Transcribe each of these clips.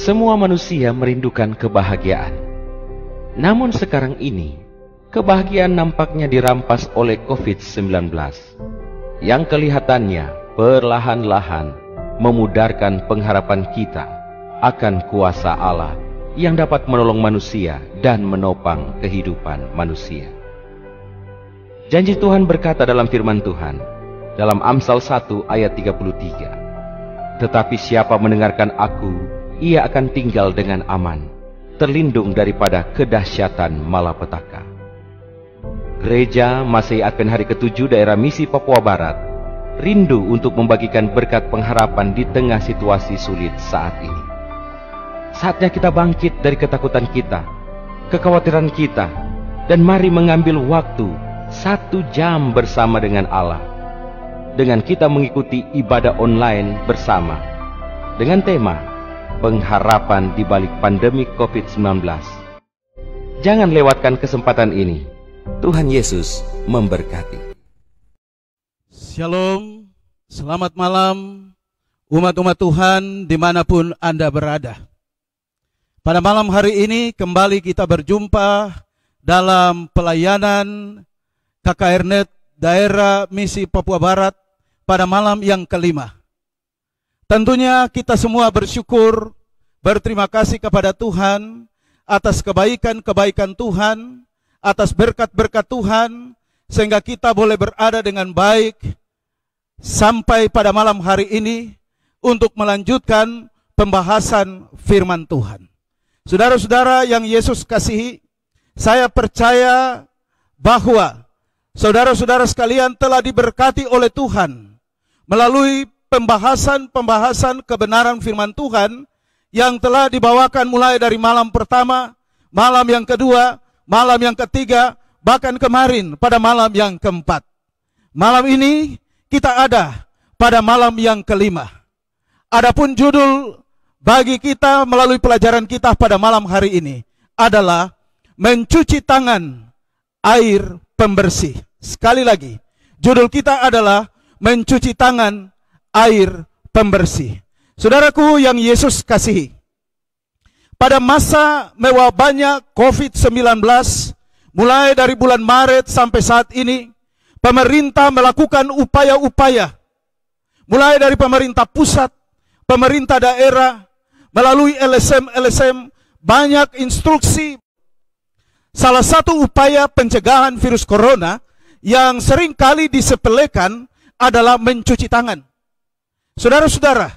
Semua manusia merindukan kebahagiaan. Namun sekarang ini, kebahagiaan nampaknya dirampas oleh COVID-19 yang kelihatannya perlahan-lahan memudarkan pengharapan kita akan kuasa Allah yang dapat menolong manusia dan menopang kehidupan manusia. Janji Tuhan berkata dalam firman Tuhan, dalam Amsal 1 ayat 33, "Tetapi siapa mendengarkan aku, ia akan tinggal dengan aman, terlindung daripada kedahsyatan malapetaka." Gereja Masehi Advent Hari ke-7 daerah Misi Papua Barat rindu untuk membagikan berkat pengharapan di tengah situasi sulit saat ini. Saatnya kita bangkit dari ketakutan kita, kekhawatiran kita, dan mari mengambil waktu 1 jam bersama dengan Allah, dengan kita mengikuti ibadah online bersama dengan tema pengharapan di balik pandemi COVID-19. Jangan lewatkan kesempatan ini. Tuhan Yesus memberkati. Shalom, selamat malam umat-umat Tuhan dimanapun Anda berada. Pada malam hari ini kembali kita berjumpa dalam pelayanan KKRNet daerah Misi Papua Barat pada malam yang kelima. Tentunya kita semua bersyukur, berterima kasih kepada Tuhan atas kebaikan-kebaikan Tuhan, atas berkat-berkat Tuhan, sehingga kita boleh berada dengan baik sampai pada malam hari ini untuk melanjutkan pembahasan firman Tuhan. Saudara-saudara yang Yesus kasihi, saya percaya bahwa saudara-saudara sekalian telah diberkati oleh Tuhan melalui pembahasan kebenaran firman Tuhan yang telah dibawakan mulai dari malam pertama, malam yang kedua, malam yang ketiga, bahkan kemarin pada malam yang keempat. Malam ini kita ada pada malam yang kelima. Adapun judul bagi kita melalui pelajaran kita pada malam hari ini adalah mencuci tangan air pembersih. Sekali lagi, judul kita adalah mencuci tangan air pembersih. Saudaraku yang Yesus kasihi, pada masa mewabahnya COVID-19, mulai dari bulan Maret sampai saat ini, pemerintah melakukan upaya-upaya, mulai dari pemerintah pusat, pemerintah daerah, melalui LSM, banyak instruksi. Salah satu upaya pencegahan virus corona yang sering kali disepelekan adalah mencuci tangan. Saudara-saudara,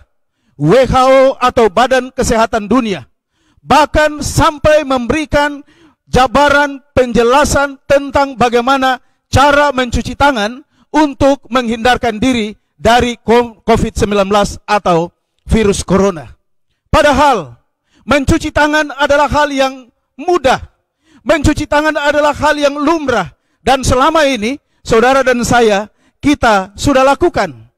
WHO atau Badan Kesehatan Dunia bahkan sampai memberikan jabaran penjelasan tentang bagaimana cara mencuci tangan untuk menghindarkan diri dari COVID-19 atau virus corona. Padahal mencuci tangan adalah hal yang mudah, mencuci tangan adalah hal yang lumrah, dan selama ini saudara dan saya kita sudah lakukan.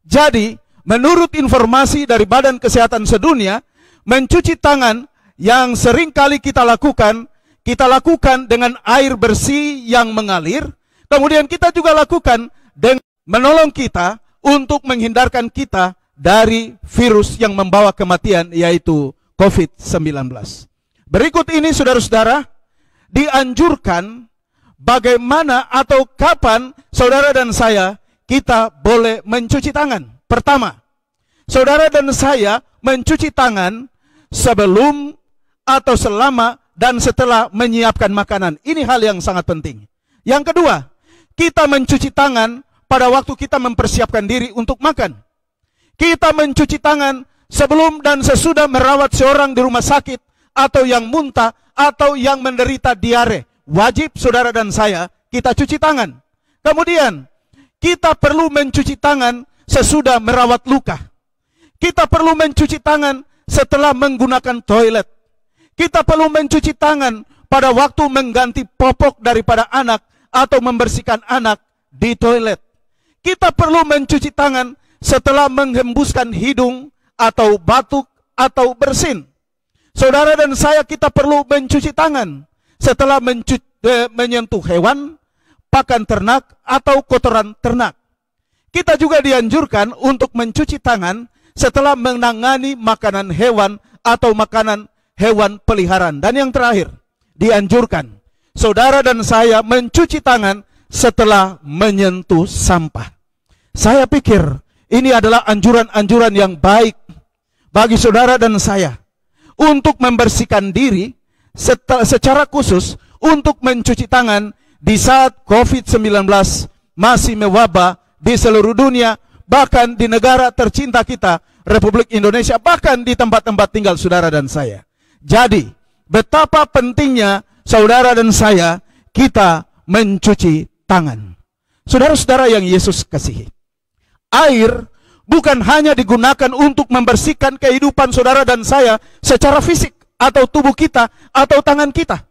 Jadi menurut informasi dari Badan Kesehatan Sedunia, mencuci tangan yang sering kali kita lakukan dengan air bersih yang mengalir. Kemudian kita juga lakukan dengan menolong kita untuk menghindarkan kita dari virus yang membawa kematian, yaitu COVID-19. Berikut ini saudara-saudara, dianjurkan bagaimana atau kapan saudara dan saya kita boleh mencuci tangan. Pertama, saudara dan saya mencuci tangan sebelum atau selama dan setelah menyiapkan makanan. Ini hal yang sangat penting. Yang kedua, kita mencuci tangan pada waktu kita mempersiapkan diri untuk makan. Kita mencuci tangan sebelum dan sesudah merawat seorang di rumah sakit, atau yang muntah, atau yang menderita diare. Wajib saudara dan saya, kita cuci tangan. Kemudian, kita perlu mencuci tangan sesudah merawat luka. Kita perlu mencuci tangan setelah menggunakan toilet. Kita perlu mencuci tangan pada waktu mengganti popok daripada anak atau membersihkan anak di toilet. Kita perlu mencuci tangan setelah menghembuskan hidung atau batuk atau bersin. Saudara dan saya kita perlu mencuci tangan setelah menyentuh hewan, pakan ternak atau kotoran ternak. Kita juga dianjurkan untuk mencuci tangan setelah menangani makanan hewan atau makanan hewan peliharaan. Dan yang terakhir, dianjurkan saudara dan saya mencuci tangan setelah menyentuh sampah. Saya pikir ini adalah anjuran-anjuran yang baik bagi saudara dan saya untuk membersihkan diri secara khusus untuk mencuci tangan di saat COVID-19 masih mewabah di seluruh dunia, bahkan di negara tercinta kita, Republik Indonesia, bahkan di tempat-tempat tinggal saudara dan saya. Jadi, betapa pentingnya saudara dan saya kita mencuci tangan. Saudara-saudara yang Yesus kasihi, air bukan hanya digunakan untuk membersihkan kehidupan saudara dan saya secara fisik atau tubuh kita atau tangan kita,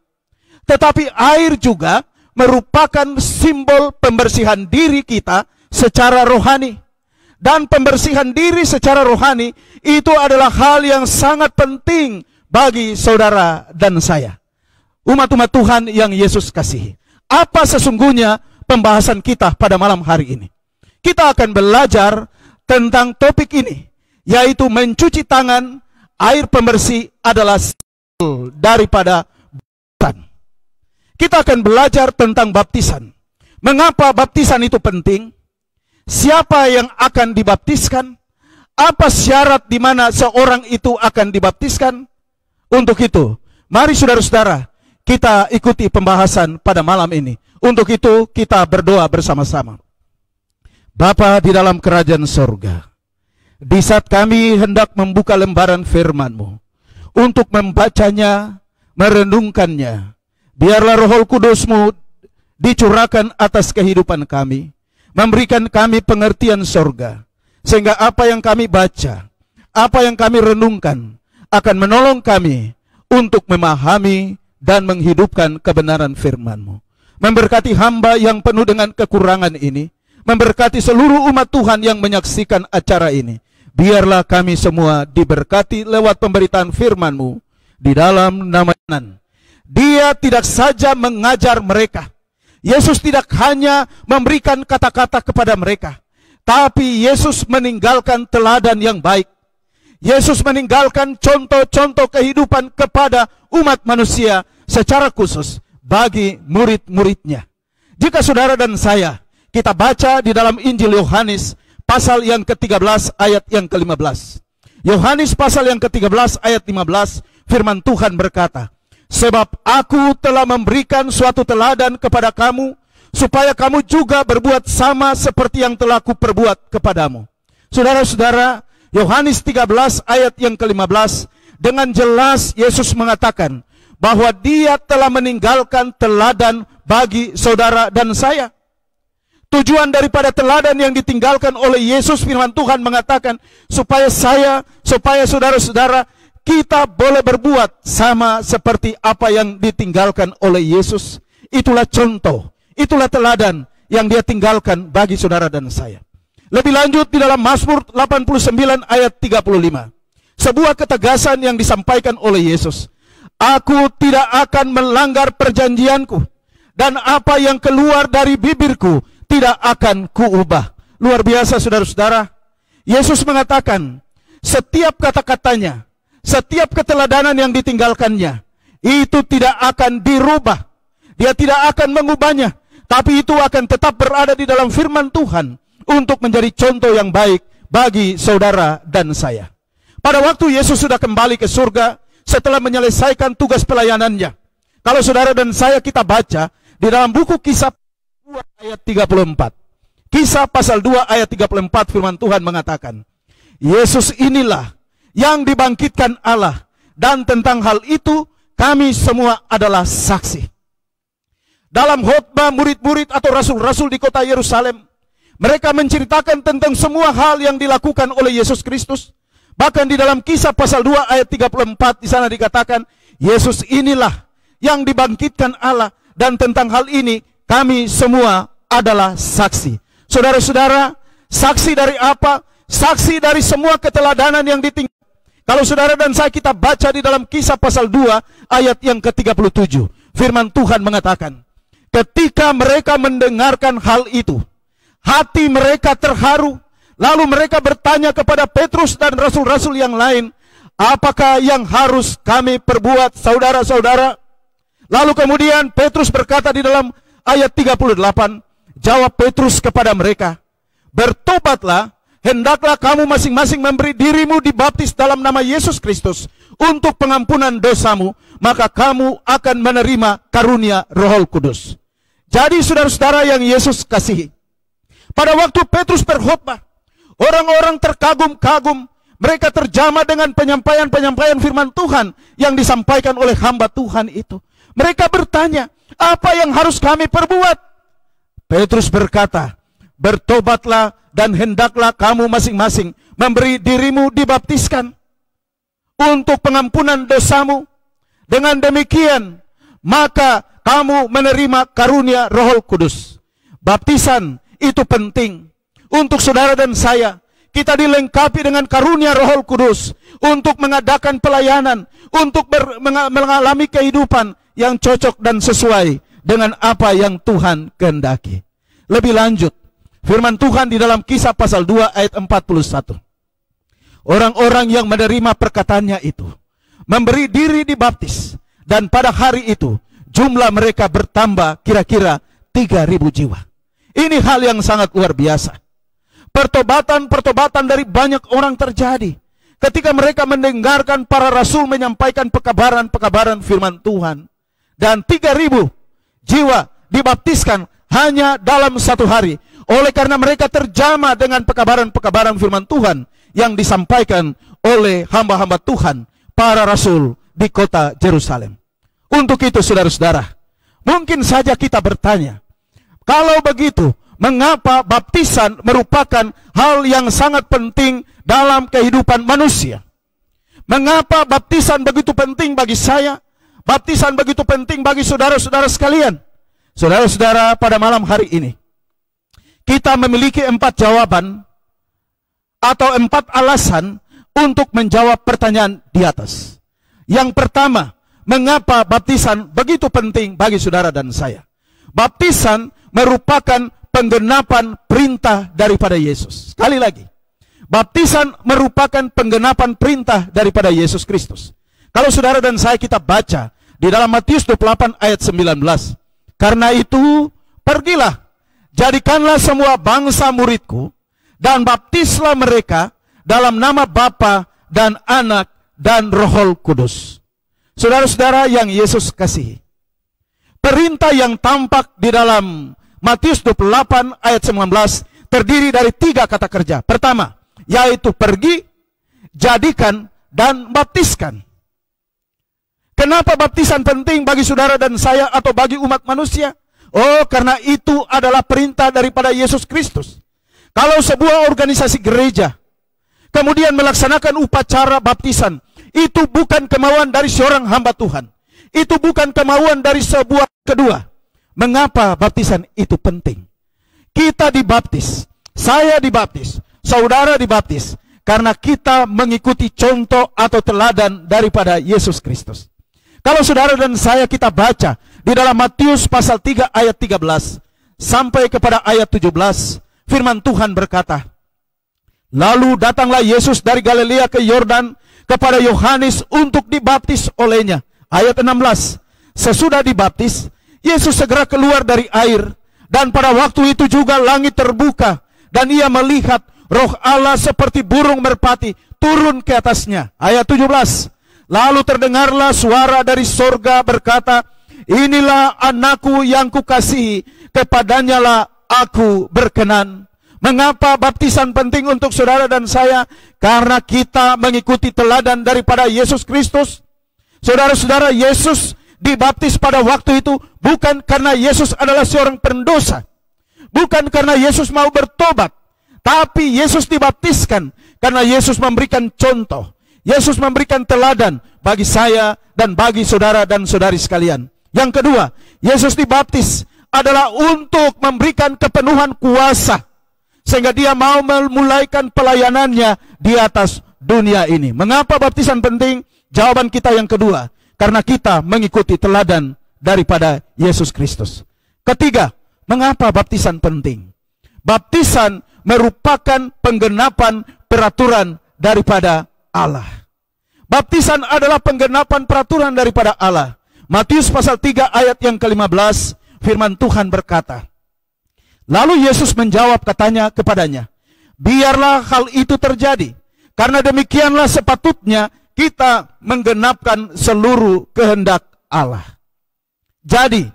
tetapi air juga merupakan simbol pembersihan diri kita secara rohani. Dan pembersihan diri secara rohani itu adalah hal yang sangat penting bagi saudara dan saya, umat-umat Tuhan yang Yesus kasihi. Apa sesungguhnya pembahasan kita pada malam hari ini? Kita akan belajar tentang topik ini, yaitu mencuci tangan. Air pembersih adalah simbol daripada baptisan. Kita akan belajar tentang baptisan. Mengapa baptisan itu penting? Siapa yang akan dibaptiskan? Apa syarat di mana seorang itu akan dibaptiskan? Untuk itu, mari saudara-saudara, kita ikuti pembahasan pada malam ini. Untuk itu, kita berdoa bersama-sama. Bapa di dalam kerajaan surga, di saat kami hendak membuka lembaran firman-Mu, untuk membacanya, merenungkannya, biarlah Roh Kudus-Mu dicurahkan atas kehidupan kami, memberikan kami pengertian surga, sehingga apa yang kami baca, apa yang kami renungkan, akan menolong kami untuk memahami dan menghidupkan kebenaran firman-Mu. Memberkati hamba yang penuh dengan kekurangan ini, memberkati seluruh umat Tuhan yang menyaksikan acara ini. Biarlah kami semua diberkati lewat pemberitaan firman-Mu di dalam nama Tuhan. Dia tidak saja mengajar mereka, Yesus tidak hanya memberikan kata-kata kepada mereka, tapi Yesus meninggalkan teladan yang baik. Yesus meninggalkan contoh-contoh kehidupan kepada umat manusia secara khusus bagi murid-muridnya. Jika saudara dan saya, kita baca di dalam Injil Yohanes pasal yang ke-13 ayat yang ke-15. Yohanes pasal yang ke-13 ayat 15, firman Tuhan berkata, sebab aku telah memberikan suatu teladan kepada kamu, supaya kamu juga berbuat sama seperti yang telah kuperbuat kepadamu. Saudara-saudara, Yohanes 13 ayat yang ke-15, dengan jelas Yesus mengatakan bahwa dia telah meninggalkan teladan bagi saudara dan saya. Tujuan daripada teladan yang ditinggalkan oleh Yesus, firman Tuhan mengatakan, supaya saudara-saudara, kita boleh berbuat sama seperti apa yang ditinggalkan oleh Yesus. Itulah contoh, itulah teladan yang dia tinggalkan bagi saudara dan saya. Lebih lanjut di dalam Mazmur 89 ayat 35. Sebuah ketegasan yang disampaikan oleh Yesus. Aku tidak akan melanggar perjanjianku, dan apa yang keluar dari bibirku tidak akan kuubah. Luar biasa saudara-saudara. Yesus mengatakan, setiap kata-katanya, setiap keteladanan yang ditinggalkannya, itu tidak akan dirubah. Dia tidak akan mengubahnya, tapi itu akan tetap berada di dalam firman Tuhan untuk menjadi contoh yang baik bagi saudara dan saya. Pada waktu Yesus sudah kembali ke surga setelah menyelesaikan tugas pelayanannya, kalau saudara dan saya kita baca di dalam buku Kisah 2 ayat 34. Kisah pasal 2 ayat 34, firman Tuhan mengatakan, Yesus inilah yang dibangkitkan Allah, dan tentang hal itu kami semua adalah saksi. Dalam khotbah murid-murid atau rasul-rasul di kota Yerusalem, mereka menceritakan tentang semua hal yang dilakukan oleh Yesus Kristus. Bahkan di dalam Kisah pasal 2 ayat 34 di sana dikatakan, Yesus inilah yang dibangkitkan Allah, dan tentang hal ini kami semua adalah saksi. Saudara-saudara, saksi dari apa? Saksi dari semua keteladanan yang ditinggalkan. Kalau saudara dan saya kita baca di dalam Kisah pasal 2 ayat yang ke-37, firman Tuhan mengatakan, ketika mereka mendengarkan hal itu, hati mereka terharu. Lalu mereka bertanya kepada Petrus dan rasul-rasul yang lain, apakah yang harus kami perbuat, saudara-saudara? Lalu kemudian Petrus berkata di dalam ayat 38, jawab Petrus kepada mereka, bertobatlah, hendaklah kamu masing-masing memberi dirimu dibaptis dalam nama Yesus Kristus untuk pengampunan dosamu, maka kamu akan menerima karunia Roh Kudus. Jadi saudara-saudara yang Yesus kasihi, pada waktu Petrus berkhotbah, orang-orang terkagum-kagum, mereka terjamah dengan penyampaian-penyampaian firman Tuhan yang disampaikan oleh hamba Tuhan itu. Mereka bertanya, apa yang harus kami perbuat? Petrus berkata, bertobatlah dan hendaklah kamu masing-masing memberi dirimu dibaptiskan untuk pengampunan dosamu. Dengan demikian, maka kamu menerima karunia Roh Kudus. Baptisan itu penting untuk saudara dan saya. Kita dilengkapi dengan karunia Roh Kudus untuk mengadakan pelayanan, untuk mengalami kehidupan yang cocok dan sesuai dengan apa yang Tuhan kehendaki. Lebih lanjut, firman Tuhan di dalam Kisah pasal 2 ayat 41. Orang-orang yang menerima perkataannya itu memberi diri dibaptis, dan pada hari itu jumlah mereka bertambah kira-kira 3.000 jiwa. Ini hal yang sangat luar biasa. Pertobatan dari banyak orang terjadi ketika mereka mendengarkan para rasul menyampaikan pekabaran-pekabaran firman Tuhan. Dan 3.000 jiwa dibaptiskan hanya dalam satu hari, oleh karena mereka terjamah dengan pekabaran-pekabaran firman Tuhan yang disampaikan oleh hamba-hamba Tuhan, para rasul di kota Yerusalem. Untuk itu saudara-saudara, mungkin saja kita bertanya, kalau begitu, mengapa baptisan merupakan hal yang sangat penting dalam kehidupan manusia? Mengapa baptisan begitu penting bagi saya? Baptisan begitu penting bagi saudara-saudara sekalian. Saudara-saudara, pada malam hari ini kita memiliki 4 jawaban atau 4 alasan untuk menjawab pertanyaan di atas. Yang pertama, mengapa baptisan begitu penting bagi saudara dan saya? Baptisan merupakan penggenapan perintah daripada Yesus. Sekali lagi, baptisan merupakan penggenapan perintah daripada Yesus Kristus. Kalau saudara dan saya kita baca di dalam Matius 28 ayat 19. Karena itu, pergilah, jadikanlah semua bangsa muridku, dan baptislah mereka dalam nama Bapa dan Anak dan Roh Kudus. Saudara-saudara yang Yesus kasihi, perintah yang tampak di dalam Matius 28 ayat 19 terdiri dari 3 kata kerja. Pertama, yaitu pergi, jadikan, dan baptiskan. Kenapa baptisan penting bagi saudara dan saya atau bagi umat manusia? Oh, karena itu adalah perintah daripada Yesus Kristus. Kalau sebuah organisasi gereja kemudian melaksanakan upacara baptisan, itu bukan kemauan dari seorang hamba Tuhan. Itu bukan kemauan dari sebuah kedua. Mengapa baptisan itu penting? Kita dibaptis, saya dibaptis, saudara dibaptis, karena kita mengikuti contoh atau teladan daripada Yesus Kristus. Kalau saudara dan saya kita baca di dalam Matius pasal 3 ayat 13 sampai kepada ayat 17, firman Tuhan berkata, lalu datanglah Yesus dari Galilea ke Yordan kepada Yohanes untuk dibaptis olehnya. Ayat 16, sesudah dibaptis, Yesus segera keluar dari air, dan pada waktu itu juga langit terbuka, dan ia melihat Roh Allah seperti burung merpati turun ke atasnya. Ayat 17, lalu terdengarlah suara dari sorga berkata, inilah anakku yang kukasihi, kepadanya lah aku berkenan. Mengapa baptisan penting untuk saudara dan saya? Karena kita mengikuti teladan daripada Yesus Kristus. Saudara-saudara, Yesus dibaptis pada waktu itu bukan karena Yesus adalah seorang pendosa, bukan karena Yesus mau bertobat, tapi Yesus dibaptiskan karena Yesus memberikan contoh. Yesus memberikan teladan bagi saya dan bagi saudara dan saudari sekalian. Yang kedua, Yesus dibaptis adalah untuk memberikan kepenuhan kuasa, sehingga dia mau memulaikan pelayanannya di atas dunia ini. Mengapa baptisan penting? Jawaban kita yang kedua, karena kita mengikuti teladan daripada Yesus Kristus. Ketiga, mengapa baptisan penting? Baptisan merupakan penggenapan peraturan daripada Allah. Baptisan adalah penggenapan peraturan daripada Allah. Matius pasal 3 ayat yang ke-15, firman Tuhan berkata, lalu Yesus menjawab katanya kepadanya, biarlah hal itu terjadi, karena demikianlah sepatutnya kita menggenapkan seluruh kehendak Allah. Jadi,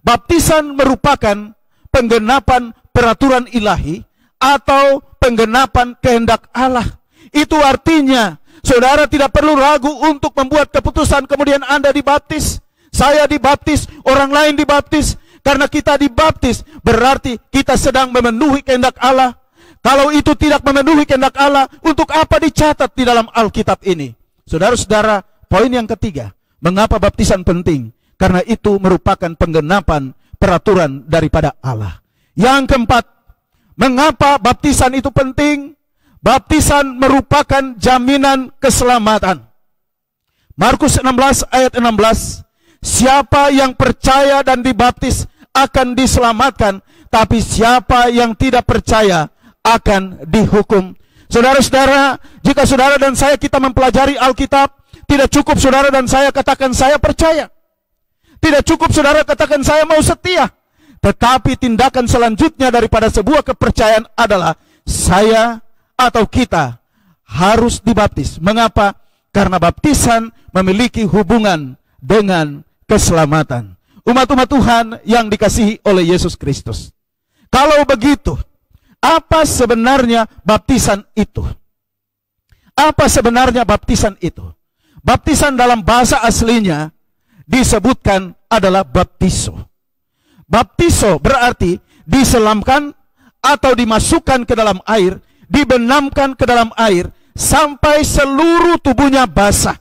baptisan merupakan penggenapan peraturan ilahi atau penggenapan kehendak Allah. Itu artinya, saudara tidak perlu ragu untuk membuat keputusan kemudian Anda dibaptis, saya dibaptis, orang lain dibaptis. Karena kita dibaptis berarti kita sedang memenuhi kehendak Allah. Kalau itu tidak memenuhi kehendak Allah, untuk apa dicatat di dalam Alkitab ini? Saudara-saudara, poin yang ketiga, mengapa baptisan penting? Karena itu merupakan penggenapan peraturan daripada Allah. Yang keempat, mengapa baptisan itu penting? Baptisan merupakan jaminan keselamatan. Markus 16 ayat 16, siapa yang percaya dan dibaptis akan diselamatkan, tapi siapa yang tidak percaya akan dihukum. Saudara-saudara, jika saudara dan saya kita mempelajari Alkitab, tidak cukup saudara dan saya katakan saya percaya. Tidak cukup saudara katakan saya mau setia. Tetapi tindakan selanjutnya daripada sebuah kepercayaan adalah saya atau kita harus dibaptis. Mengapa? Karena baptisan memiliki hubungan dengan keselamatan. Umat-umat Tuhan yang dikasihi oleh Yesus Kristus. Kalau begitu, apa sebenarnya baptisan itu? Apa sebenarnya baptisan itu? Baptisan dalam bahasa aslinya disebutkan adalah baptiso. Baptiso berarti diselamkan atau dimasukkan ke dalam air, dibenamkan ke dalam air sampai seluruh tubuhnya basah.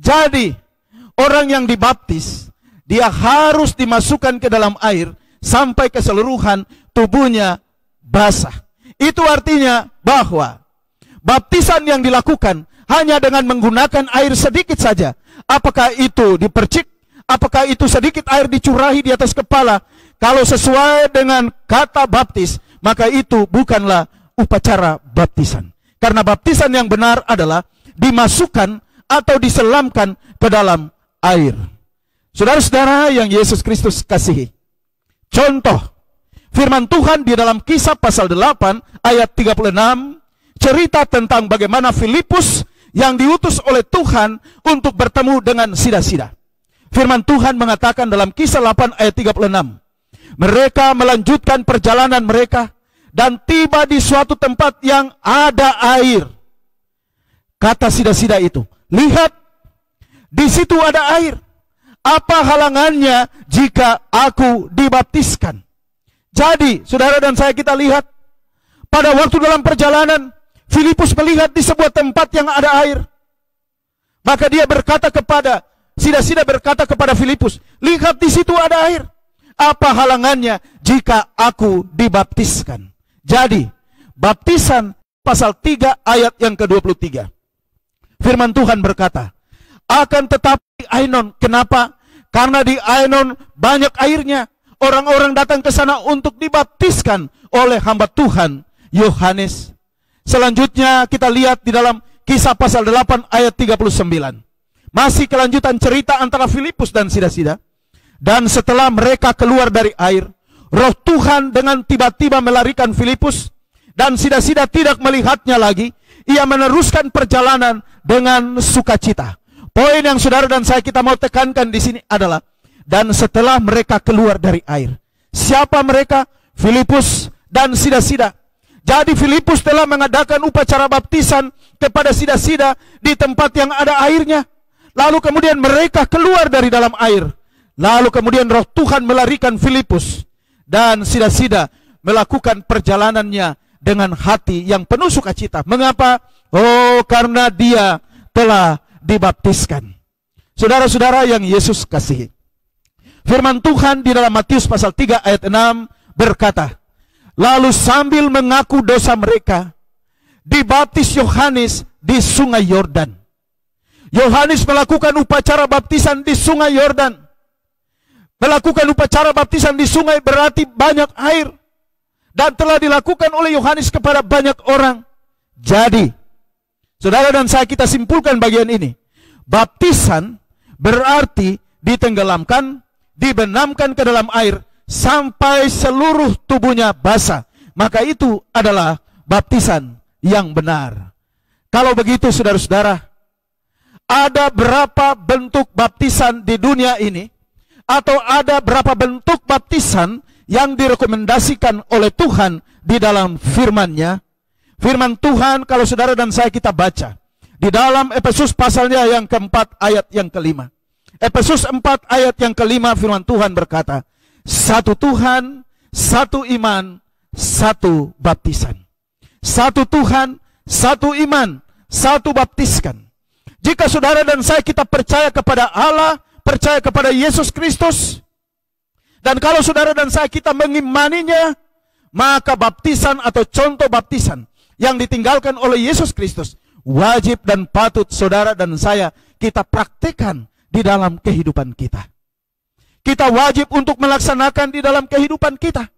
Jadi, orang yang dibaptis, dia harus dimasukkan ke dalam air sampai keseluruhan tubuhnya basah. Itu artinya bahwa baptisan yang dilakukan hanya dengan menggunakan air sedikit saja. Apakah itu dipercik? Apakah itu sedikit air dicurahi di atas kepala? Kalau sesuai dengan kata baptis, maka itu bukanlah upacara baptisan. Karena baptisan yang benar adalah dimasukkan atau diselamkan ke dalam air. Saudara-saudara yang Yesus Kristus kasihi, contoh firman Tuhan di dalam Kisah pasal 8 ayat 36, cerita tentang bagaimana Filipus yang diutus oleh Tuhan untuk bertemu dengan sida-sida. Firman Tuhan mengatakan dalam Kisah 8 ayat 36, mereka melanjutkan perjalanan mereka dan tiba di suatu tempat yang ada air. Kata sida-sida itu, lihat, di situ ada air. Apa halangannya jika aku dibaptiskan? Jadi, saudara dan saya kita lihat, pada waktu dalam perjalanan, Filipus melihat di sebuah tempat yang ada air. Maka dia berkata kepada, sida-sida berkata kepada Filipus, lihat di situ ada air. Apa halangannya jika aku dibaptiskan? Jadi, baptisan pasal 3 ayat yang ke-23. Firman Tuhan berkata, akan tetapi Ainon, kenapa? Karena di Ainon banyak airnya. Orang-orang datang ke sana untuk dibaptiskan oleh hamba Tuhan Yohanes. Selanjutnya kita lihat di dalam Kisah pasal 8 ayat 39. Masih kelanjutan cerita antara Filipus dan sida-sida. Dan setelah mereka keluar dari air, Roh Tuhan dengan tiba-tiba melarikan Filipus, dan sida-sida tidak melihatnya lagi. Ia meneruskan perjalanan dengan sukacita. Poin yang saudara dan saya kita mau tekankan di sini adalah, dan setelah mereka keluar dari air. Siapa mereka? Filipus dan sida-sida. Jadi Filipus telah mengadakan upacara baptisan kepada sida-sida di tempat yang ada airnya. Lalu kemudian mereka keluar dari dalam air. Lalu kemudian Roh Tuhan melarikan Filipus, dan sida-sida melakukan perjalanannya dengan hati yang penuh sukacita. Mengapa? Oh, karena dia telah dibaptiskan. Saudara-saudara yang Yesus kasihi, firman Tuhan di dalam Matius pasal 3 ayat 6 berkata, lalu sambil mengaku dosa mereka, dibaptis Yohanes di sungai Yordan. Yohanes melakukan upacara baptisan di sungai Yordan. Melakukan upacara baptisan di sungai berarti banyak air, dan telah dilakukan oleh Yohanes kepada banyak orang. Jadi, saudara dan saya kita simpulkan bagian ini. Baptisan berarti ditenggelamkan, dibenamkan ke dalam air sampai seluruh tubuhnya basah. Maka itu adalah baptisan yang benar. Kalau begitu saudara-saudara, ada berapa bentuk baptisan di dunia ini? Atau ada berapa bentuk baptisan yang direkomendasikan oleh Tuhan di dalam firman-Nya? Firman Tuhan kalau saudara dan saya kita baca di dalam Efesus pasalnya yang keempat ayat yang kelima. Efesus 4 ayat yang kelima firman Tuhan berkata, satu Tuhan, satu iman, satu baptisan. Satu Tuhan, satu iman, satu baptiskan. Jika saudara dan saya kita percaya kepada Allah, percaya kepada Yesus Kristus, dan kalau saudara dan saya kita mengimaninya, maka baptisan atau contoh baptisan yang ditinggalkan oleh Yesus Kristus wajib dan patut saudara dan saya kita praktekkan di dalam kehidupan kita. Kita wajib untuk melaksanakan di dalam kehidupan kita.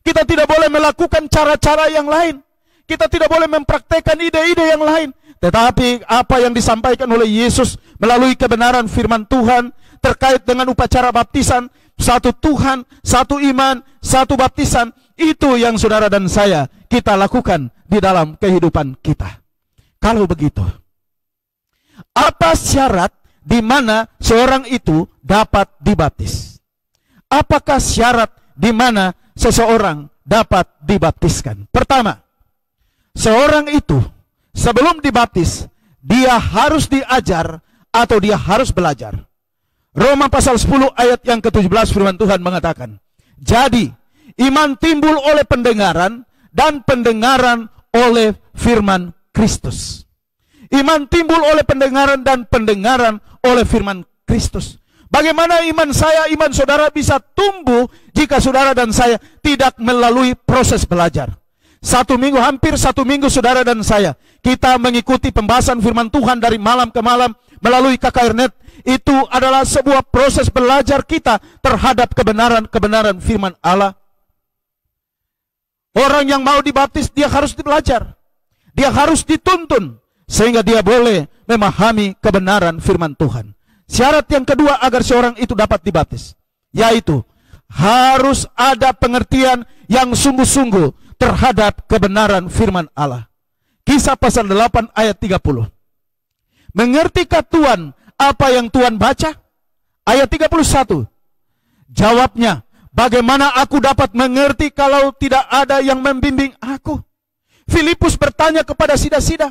Kita tidak boleh melakukan cara-cara yang lain. Kita tidak boleh mempraktekkan ide-ide yang lain. Tetapi apa yang disampaikan oleh Yesus melalui kebenaran firman Tuhan terkait dengan upacara baptisan, satu Tuhan, satu iman, satu baptisan, itu yang saudara dan saya kita lakukan di dalam kehidupan kita. Kalau begitu, apa syarat di mana seorang itu dapat dibaptis? Apakah syarat di mana seseorang dapat dibaptiskan? Pertama, seorang itu sebelum dibaptis, dia harus diajar atau dia harus belajar. Roma pasal 10 ayat yang ke-17 firman Tuhan mengatakan, jadi iman timbul oleh pendengaran dan pendengaran oleh firman Kristus. Iman timbul oleh pendengaran dan pendengaran oleh firman Kristus. Bagaimana iman saya, iman saudara bisa tumbuh jika saudara dan saya tidak melalui proses belajar? Hampir satu minggu saudara dan saya kita mengikuti pembahasan firman Tuhan dari malam ke malam melalui KKRnet. Itu adalah sebuah proses belajar kita terhadap kebenaran firman Allah. Orang yang mau dibaptis dia harus belajar, dia harus dituntun sehingga dia boleh memahami kebenaran firman Tuhan. Syarat yang kedua agar seorang itu dapat dibaptis, yaitu harus ada pengertian yang sungguh-sungguh terhadap kebenaran firman Allah. Kisah pasal 8 ayat 30. Mengertikah Tuhan apa yang Tuhan baca? Ayat 31. Jawabnya, bagaimana aku dapat mengerti kalau tidak ada yang membimbing aku? Filipus bertanya kepada sida-sida,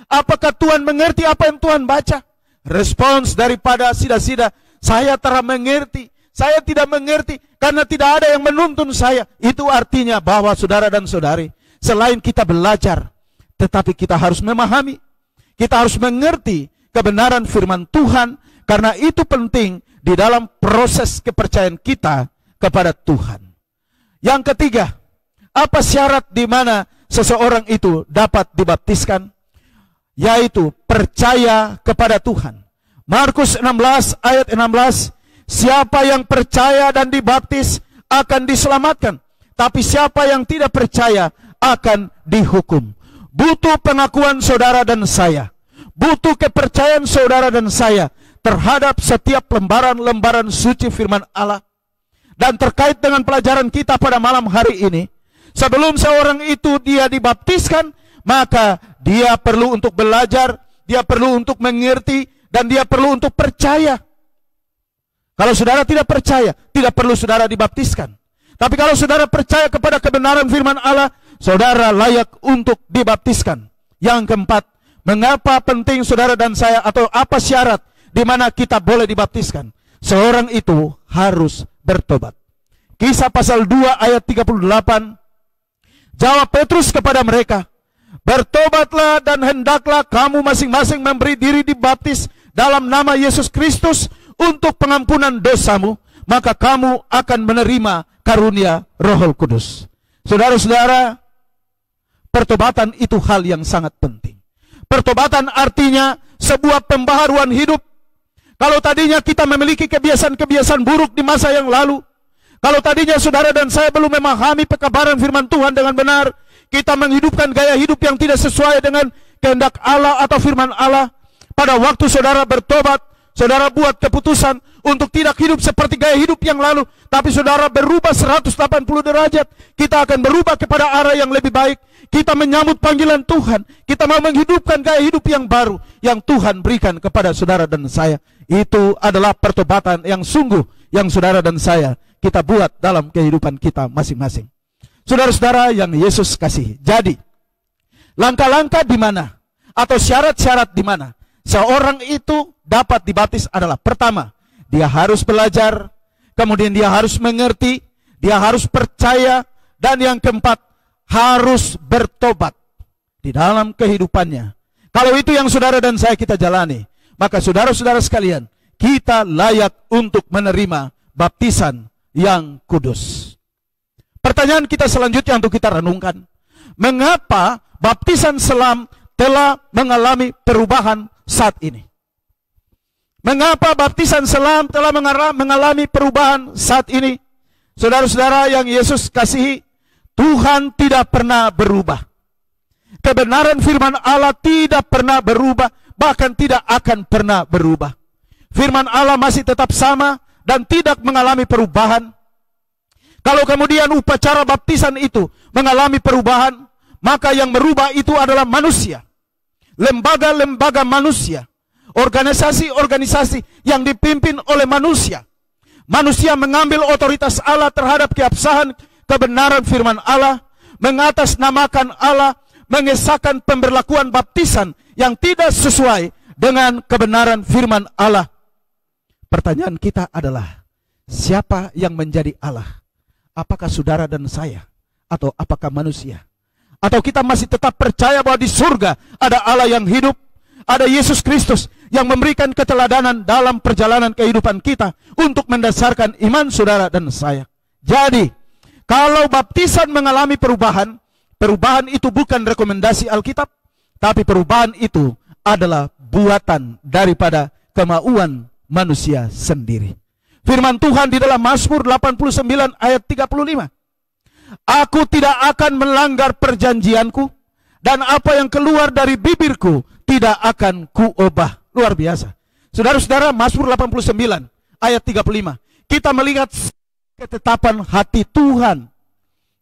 apakah Tuhan mengerti apa yang Tuhan baca? Respons daripada sida-sida, saya telah mengerti, saya tidak mengerti karena tidak ada yang menuntun saya. Itu artinya bahwa saudara dan saudari, selain kita belajar, tetapi kita harus memahami, kita harus mengerti kebenaran firman Tuhan, karena itu penting di dalam proses kepercayaan kita kepada Tuhan. Yang ketiga, apa syarat di mana seseorang itu dapat dibaptiskan? Yaitu percaya kepada Tuhan. Markus 16 ayat 16, siapa yang percaya dan dibaptis akan diselamatkan, tapi siapa yang tidak percaya akan dihukum. Butuh pengakuan saudara dan saya, butuh kepercayaan saudara dan saya terhadap setiap lembaran-lembaran suci firman Allah. Dan terkait dengan pelajaran kita pada malam hari ini, sebelum seorang itu dia dibaptiskan, maka dia perlu untuk belajar, dia perlu untuk mengerti, dan dia perlu untuk percaya. Kalau saudara tidak percaya, tidak perlu saudara dibaptiskan. Tapi kalau saudara percaya kepada kebenaran firman Allah, saudara layak untuk dibaptiskan. Yang keempat, mengapa penting saudara dan saya, atau apa syarat di mana kita boleh dibaptiskan? Seorang itu harus bertobat. Kisah pasal 2 ayat 38, jawab Petrus kepada mereka, bertobatlah dan hendaklah kamu masing-masing memberi diri dibaptis dalam nama Yesus Kristus untuk pengampunan dosamu, maka kamu akan menerima karunia Roh Kudus. Saudara-saudara, pertobatan itu hal yang sangat penting. Pertobatan artinya sebuah pembaharuan hidup. Kalau tadinya kita memiliki kebiasaan-kebiasaan buruk di masa yang lalu, kalau tadinya saudara dan saya belum memahami pekabaran firman Tuhan dengan benar, kita menghidupkan gaya hidup yang tidak sesuai dengan kehendak Allah atau firman Allah, pada waktu saudara bertobat, saudara buat keputusan untuk tidak hidup seperti gaya hidup yang lalu, tapi saudara berubah 180 derajat, kita akan berubah kepada arah yang lebih baik. Kita menyambut panggilan Tuhan, kita mau menghidupkan gaya hidup yang baru yang Tuhan berikan kepada saudara dan saya. Itu adalah pertobatan yang sungguh yang saudara dan saya kita buat dalam kehidupan kita masing-masing. Saudara-saudara yang Yesus kasihi. Jadi, langkah-langkah di mana atau syarat-syarat di mana seorang itu dapat dibaptis adalah: pertama, dia harus belajar, kemudian dia harus mengerti, dia harus percaya, dan yang keempat, harus bertobat di dalam kehidupannya. Kalau itu yang saudara dan saya kita jalani, maka saudara-saudara sekalian, kita layak untuk menerima baptisan yang kudus. Pertanyaan kita selanjutnya untuk kita renungkan: mengapa baptisan selam telah mengalami perubahan saat ini? Mengapa baptisan selam telah mengalami perubahan saat ini? Saudara-saudara yang Yesus kasihi, Tuhan tidak pernah berubah. Kebenaran firman Allah tidak pernah berubah, bahkan tidak akan pernah berubah. Firman Allah masih tetap sama dan tidak mengalami perubahan. Kalau kemudian upacara baptisan itu mengalami perubahan, maka yang merubah itu adalah manusia. Lembaga-lembaga manusia, organisasi-organisasi yang dipimpin oleh manusia. Manusia mengambil otoritas Allah terhadap keabsahan kebenaran firman Allah, mengatasnamakan Allah, mengesahkan pemberlakuan baptisan yang tidak sesuai dengan kebenaran firman Allah. Pertanyaan kita adalah, siapa yang menjadi Allah? Apakah saudara dan saya? Atau apakah manusia? Atau kita masih tetap percaya bahwa di surga ada Allah yang hidup, ada Yesus Kristus yang memberikan keteladanan dalam perjalanan kehidupan kita untuk mendasarkan iman saudara dan saya? Jadi, kalau baptisan mengalami perubahan, perubahan itu bukan rekomendasi Alkitab, tapi perubahan itu adalah buatan daripada kemauan manusia sendiri. Firman Tuhan di dalam Mazmur 89 ayat 35. Aku tidak akan melanggar perjanjianku, dan apa yang keluar dari bibirku tidak akan kuubah. Luar biasa. Saudara-saudara, Mazmur 89 ayat 35. Kita melihat ketetapan hati Tuhan,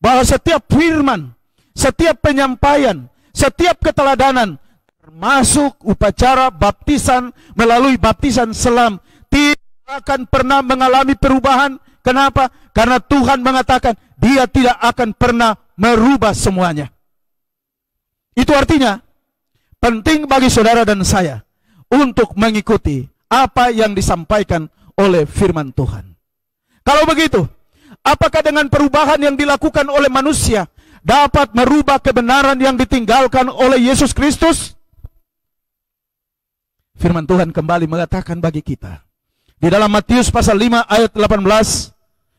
bahwa setiap firman, setiap penyampaian, setiap keteladanan, termasuk upacara baptisan melalui baptisan selam, tidak akan pernah mengalami perubahan. Kenapa? Karena Tuhan mengatakan Dia tidak akan pernah merubah semuanya. Itu artinya penting bagi saudara dan saya untuk mengikuti apa yang disampaikan oleh firman Tuhan. Kalau begitu, apakah dengan perubahan yang dilakukan oleh manusia dapat merubah kebenaran yang ditinggalkan oleh Yesus Kristus? Firman Tuhan kembali mengatakan bagi kita di dalam Matius pasal 5 ayat 18,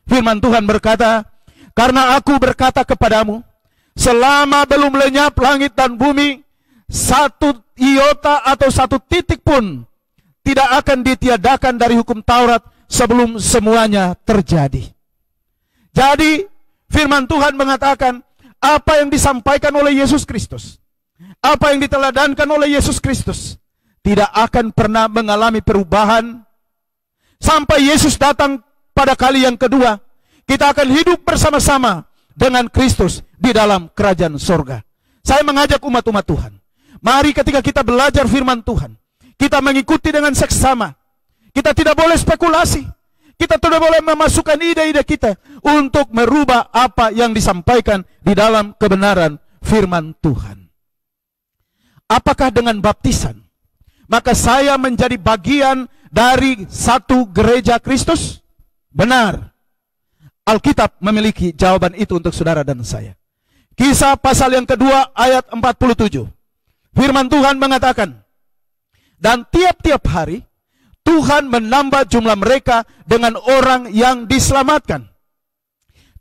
firman Tuhan berkata, karena aku berkata kepadamu, selama belum lenyap langit dan bumi, satu iota atau satu titik pun tidak akan ditiadakan dari hukum Taurat sebelum semuanya terjadi. Jadi firman Tuhan mengatakan, apa yang disampaikan oleh Yesus Kristus, apa yang diteladankan oleh Yesus Kristus, tidak akan pernah mengalami perubahan sampai Yesus datang pada kali yang kedua. Kita akan hidup bersama-sama dengan Kristus di dalam kerajaan sorga. Saya mengajak umat-umat Tuhan, mari ketika kita belajar firman Tuhan, kita mengikuti dengan seksama. Kita tidak boleh spekulasi, kita tidak boleh memasukkan ide-ide kita untuk merubah apa yang disampaikan di dalam kebenaran firman Tuhan. Apakah dengan baptisan maka saya menjadi bagian dari satu gereja Kristus? Benar. Alkitab memiliki jawaban itu untuk saudara dan saya. Kisah pasal yang kedua ayat 47. Firman Tuhan mengatakan, dan tiap-tiap hari Tuhan menambah jumlah mereka dengan orang yang diselamatkan.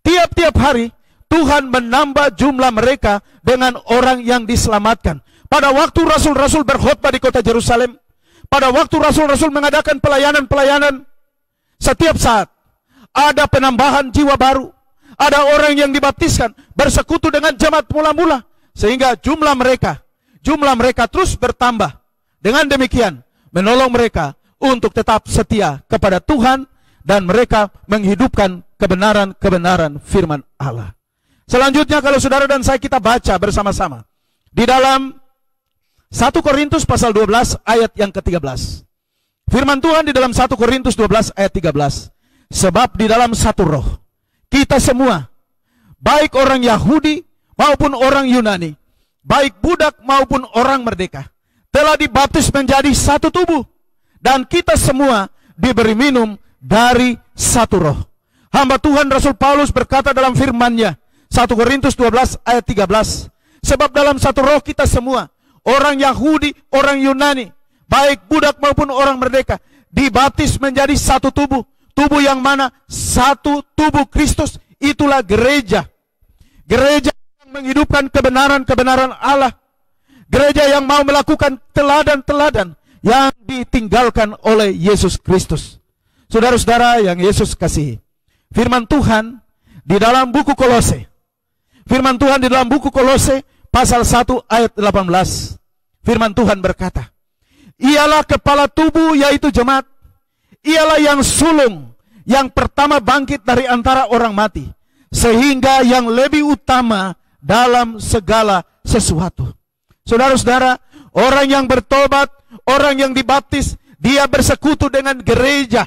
Tiap-tiap hari Tuhan menambah jumlah mereka dengan orang yang diselamatkan. Pada waktu rasul-rasul berkhotbah di kota Yerusalem, pada waktu rasul-rasul mengadakan pelayanan-pelayanan, setiap saat ada penambahan jiwa baru, ada orang yang dibaptiskan, bersekutu dengan jemaat mula-mula, sehingga jumlah mereka jumlah mereka terus bertambah. Dengan demikian, menolong mereka untuk tetap setia kepada Tuhan dan mereka menghidupkan kebenaran-kebenaran firman Allah. Selanjutnya kalau saudara dan saya kita baca bersama-sama di dalam 1 Korintus pasal 12 ayat yang ke-13. Firman Tuhan di dalam 1 Korintus 12 ayat 13. Sebab di dalam satu roh kita semua, baik orang Yahudi maupun orang Yunani, baik budak maupun orang merdeka, telah dibaptis menjadi satu tubuh, dan kita semua diberi minum dari satu roh. Hamba Tuhan Rasul Paulus berkata dalam firman-Nya 1 Korintus 12 ayat 13, sebab dalam satu roh kita semua, orang Yahudi, orang Yunani, baik budak maupun orang merdeka, dibaptis menjadi satu tubuh. Tubuh yang mana? Satu tubuh Kristus, itulah gereja. Gereja yang menghidupkan kebenaran-kebenaran Allah. Gereja yang mau melakukan teladan-teladan yang ditinggalkan oleh Yesus Kristus. Saudara-saudara yang Yesus kasihi, firman Tuhan di dalam buku Kolose. Firman Tuhan di dalam buku Kolose pasal 1 ayat 18. Firman Tuhan berkata, ialah kepala tubuh yaitu jemaat. Ialah yang sulung, yang pertama bangkit dari antara orang mati, sehingga yang lebih utama dalam segala sesuatu. Saudara-saudara, orang yang bertobat, orang yang dibaptis, dia bersekutu dengan gereja.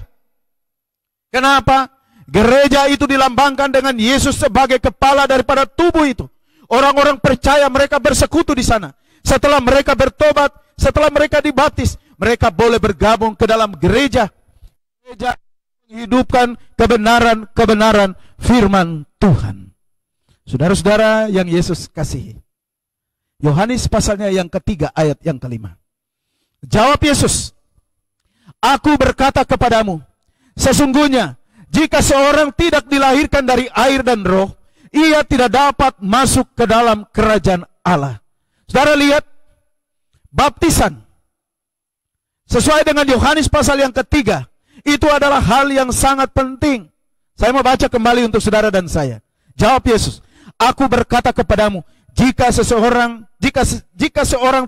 Kenapa? Gereja itu dilambangkan dengan Yesus sebagai kepala daripada tubuh itu. Orang-orang percaya mereka bersekutu di sana. Setelah mereka bertobat, setelah mereka dibaptis, mereka boleh bergabung ke dalam gereja. Gereja menghidupkan kebenaran-kebenaran firman Tuhan. Saudara-saudara yang Yesus kasihi, Yohanes pasalnya yang ketiga ayat yang kelima. Jawab Yesus, aku berkata kepadamu, sesungguhnya jika seorang tidak dilahirkan dari air dan roh, ia tidak dapat masuk ke dalam kerajaan Allah. Saudara lihat, baptisan sesuai dengan Yohanes pasal yang ketiga, itu adalah hal yang sangat penting. Saya mau baca kembali untuk saudara dan saya. Jawab Yesus, aku berkata kepadamu, jika seorang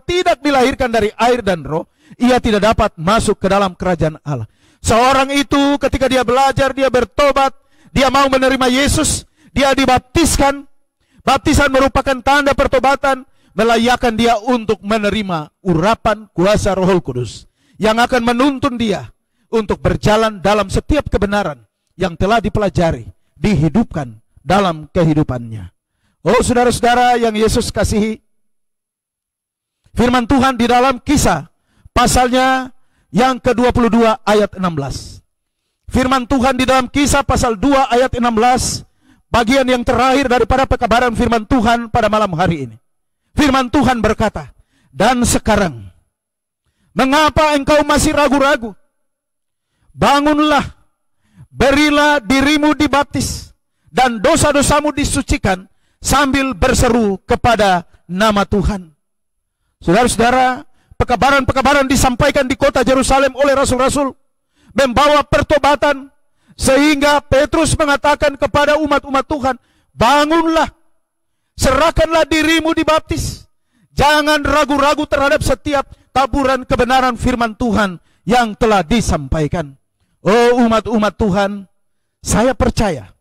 tidak dilahirkan dari air dan roh, ia tidak dapat masuk ke dalam kerajaan Allah. Seorang itu ketika dia belajar, dia bertobat, dia mau menerima Yesus, dia dibaptiskan. Baptisan merupakan tanda pertobatan, melayakkan dia untuk menerima urapan kuasa Roh Kudus yang akan menuntun dia untuk berjalan dalam setiap kebenaran yang telah dipelajari, dihidupkan dalam kehidupannya. Oh saudara-saudara yang Yesus kasihi, firman Tuhan di dalam Kisah pasalnya yang ke-22 ayat 16. Firman Tuhan di dalam Kisah pasal 2 ayat 16, bagian yang terakhir daripada pekabaran firman Tuhan pada malam hari ini. Firman Tuhan berkata, dan sekarang, mengapa engkau masih ragu-ragu? Bangunlah, berilah dirimu dibaptis, dan dosa-dosamu disucikan, sambil berseru kepada nama Tuhan. Saudara-saudara, pekabaran-pekabaran disampaikan di kota Yerusalem oleh rasul-rasul, membawa pertobatan, sehingga Petrus mengatakan kepada umat-umat Tuhan, bangunlah, serahkanlah dirimu dibaptis. Jangan ragu-ragu terhadap setiap taburan kebenaran firman Tuhan yang telah disampaikan. Oh umat-umat Tuhan, saya percaya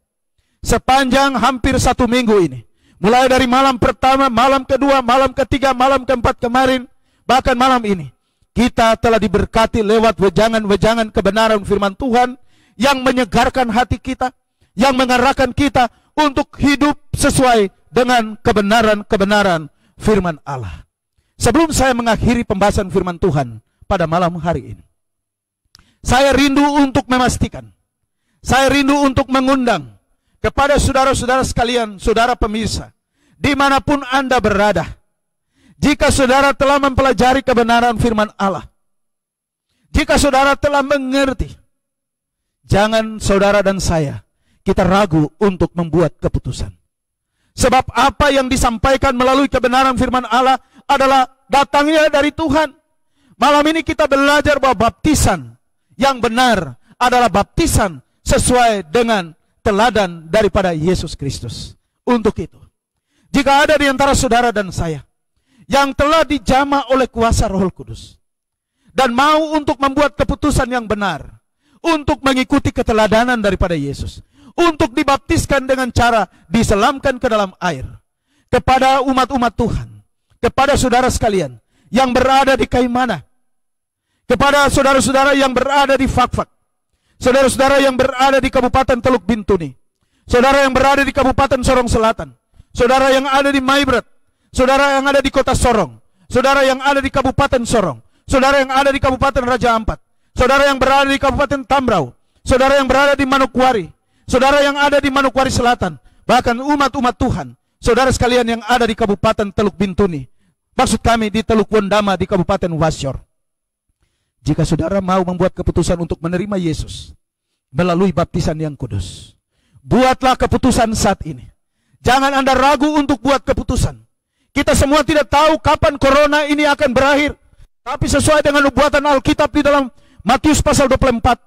sepanjang hampir 1 minggu ini, mulai dari malam pertama, malam kedua, malam ketiga, malam keempat kemarin, bahkan malam ini, kita telah diberkati lewat wejangan-wejangan kebenaran firman Tuhan yang menyegarkan hati kita, yang mengarahkan kita untuk hidup sesuai dengan kebenaran-kebenaran firman Allah. Sebelum saya mengakhiri pembahasan firman Tuhan pada malam hari ini, saya rindu untuk memastikan, saya rindu untuk mengundang kepada saudara-saudara sekalian, saudara pemirsa, dimanapun Anda berada, jika saudara telah mempelajari kebenaran firman Allah, jika saudara telah mengerti, jangan saudara dan saya, kita ragu untuk membuat keputusan. Sebab apa yang disampaikan melalui kebenaran firman Allah adalah datangnya dari Tuhan. Malam ini kita belajar bahwa baptisan yang benar adalah baptisan sesuai dengan teladan daripada Yesus Kristus. Untuk itu, jika ada di antara saudara dan saya yang telah dijamah oleh kuasa Roh Kudus dan mau untuk membuat keputusan yang benar, untuk mengikuti keteladanan daripada Yesus, untuk dibaptiskan dengan cara diselamkan ke dalam air. Kepada umat-umat Tuhan, kepada saudara sekalian yang berada di Kaimana, kepada saudara-saudara yang berada di Fakfak, saudara-saudara yang berada di Kabupaten Teluk Bintuni, saudara yang berada di Kabupaten Sorong Selatan, saudara yang ada di Maibrat, saudara yang ada di Kota Sorong, saudara yang ada di Kabupaten Sorong, saudara yang ada di Kabupaten Raja Ampat, saudara yang berada di Kabupaten Tambrau, saudara yang berada di Manokwari, saudara yang ada di Manokwari Selatan, bahkan umat-umat Tuhan, saudara sekalian yang ada di Kabupaten Teluk Bintuni, maksud kami di Teluk Wondama di Kabupaten Wasyor. Jika saudara mau membuat keputusan untuk menerima Yesus melalui baptisan yang kudus, buatlah keputusan saat ini. Jangan Anda ragu untuk buat keputusan. Kita semua tidak tahu kapan corona ini akan berakhir, tapi sesuai dengan nubuatan Alkitab di dalam Matius pasal 24,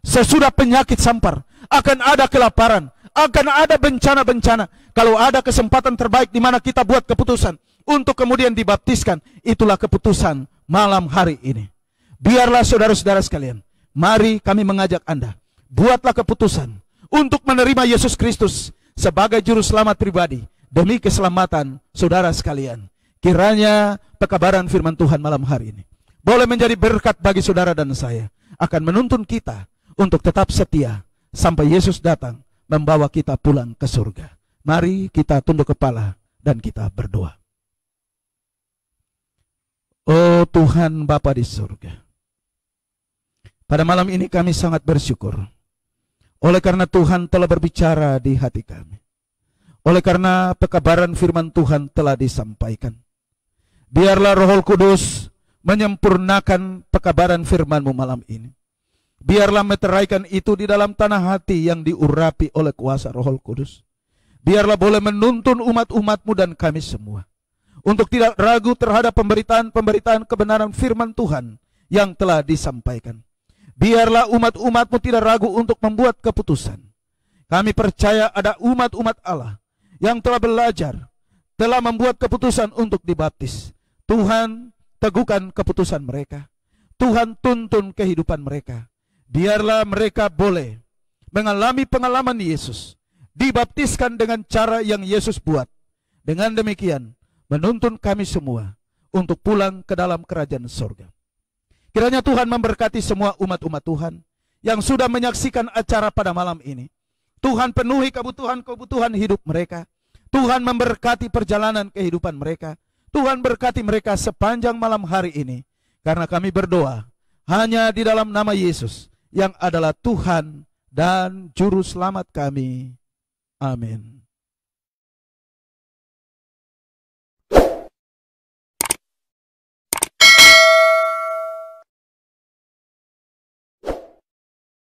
sesudah penyakit sampar akan ada kelaparan, akan ada bencana-bencana. Kalau ada kesempatan terbaik di mana kita buat keputusan untuk kemudian dibaptiskan, itulah keputusan malam hari ini. Biarlah saudara-saudara sekalian, mari kami mengajak Anda, buatlah keputusan untuk menerima Yesus Kristus sebagai juru selamat pribadi demi keselamatan saudara sekalian. Kiranya pekabaran firman Tuhan malam hari ini boleh menjadi berkat bagi saudara dan saya, akan menuntun kita untuk tetap setia sampai Yesus datang membawa kita pulang ke surga. Mari kita tunduk kepala dan kita berdoa. Oh Tuhan Bapa di surga, pada malam ini kami sangat bersyukur oleh karena Tuhan telah berbicara di hati kami, oleh karena pekabaran firman Tuhan telah disampaikan. Biarlah Roh Kudus menyempurnakan pekabaran firman-Mu malam ini. Biarlah meteraikan itu di dalam tanah hati yang diurapi oleh kuasa Roh Kudus. Biarlah boleh menuntun umat-umat-Mu dan kami semua untuk tidak ragu terhadap pemberitaan-pemberitaan kebenaran firman Tuhan yang telah disampaikan. Biarlah umat-umat-Mu tidak ragu untuk membuat keputusan. Kami percaya ada umat-umat Allah yang telah belajar, telah membuat keputusan untuk dibaptis. Tuhan, teguhkan keputusan mereka. Tuhan, tuntun kehidupan mereka. Biarlah mereka boleh mengalami pengalaman Yesus, dibaptiskan dengan cara yang Yesus buat. Dengan demikian, menuntun kami semua untuk pulang ke dalam kerajaan surga. Kiranya Tuhan memberkati semua umat-umat Tuhan yang sudah menyaksikan acara pada malam ini. Tuhan penuhi kebutuhan-kebutuhan hidup mereka. Tuhan memberkati perjalanan kehidupan mereka. Tuhan berkati mereka sepanjang malam hari ini. Karena kami berdoa hanya di dalam nama Yesus yang adalah Tuhan dan Juru Selamat kami. Amin.